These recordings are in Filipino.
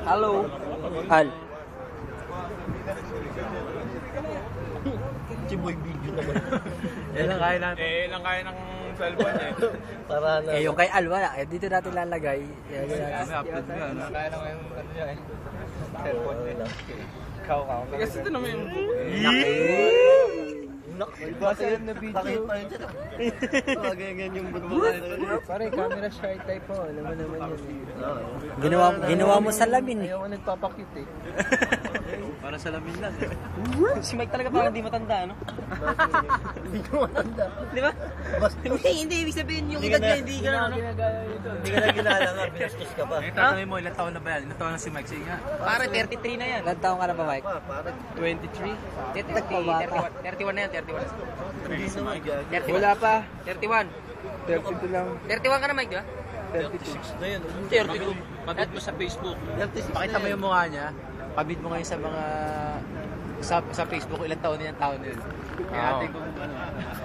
Hello. Al. Chiboy video naman. Ilang kaya natin? Ilang kaya ng cellphone eh. Para na. Eh, yung kay Al, wala. Eh, dito natin lalagay. Upload mo yan. Kaya na ngayon ano niya eh. Cellphone eh. Ikaw. Kasi ito naman yung buko eh. Basta yan na video. Pakita yun dyan. Ganyan yung buto. Pare, camera shy type po. Alam mo naman yun. Ginawa mo sa lamin eh. Ayaw ko nagpapakit eh. Para sa lamin lang eh. Si Mike talaga parang hindi matanda, no? Hindi ko matanda. Di ba? Hindi, ibig sabihin yung edad niya, hindi ka na, ano? Hindi ka na ginala nga. Binastos ka pa. Tatanungin mo, ilang taon na ba yan? Ilang taon na si Mike? Sige nga. Pare, 33 na yan. Ilan taong ka na ba, Mike? Parang 23? 31 na yan, 31. hindi na magagawin. 31. Wala pa. 31. 32 lang. 31 ka na, Mike, di ba? 36 na yun. 32. Pabit mo sa Facebook. Pakita mo yung mukha niya. Pabit mo ngayon sa mga... Sa Facebook, ilang taon na yung taon na yun. Kaya atin kung ano.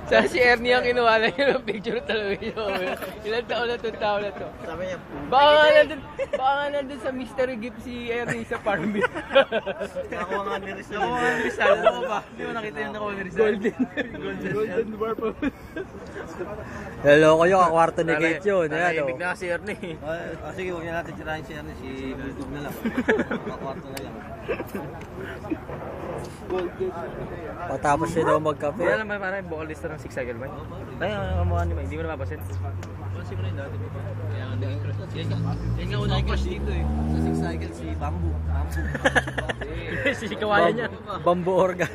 Sa si Ernie ang kinuha lang yun ng picture talaga yun. Ilang taon na itong taon na to. Sabi niya, Baka nga nandun sa mystery gift si Ernie sa Farmville. nakuha nga ni Rizal. Nakuha ni Rizal. Ano ba? Hindi mo nakita yung nakuha ni Rizal. Golden bar pa. Loloko yung kakwarto ni Kate yun. Nanahimik na si Ernie. Sige, huwag niya natin tirahin si si Bulldog na lang. Makakwarto na lang. Patapos siya daw magkape. Kaya naman parang vocalista ng Six Cycle Bike. Ay, ang mukha ni Mike. Hindi mo napapasin. Pansin mo na yung dati. Kaya nga naging crush. Yan nga unang crush dito eh. Sa 6 cycle, si Bamboo. Si kawayan niya. Bamboo organ.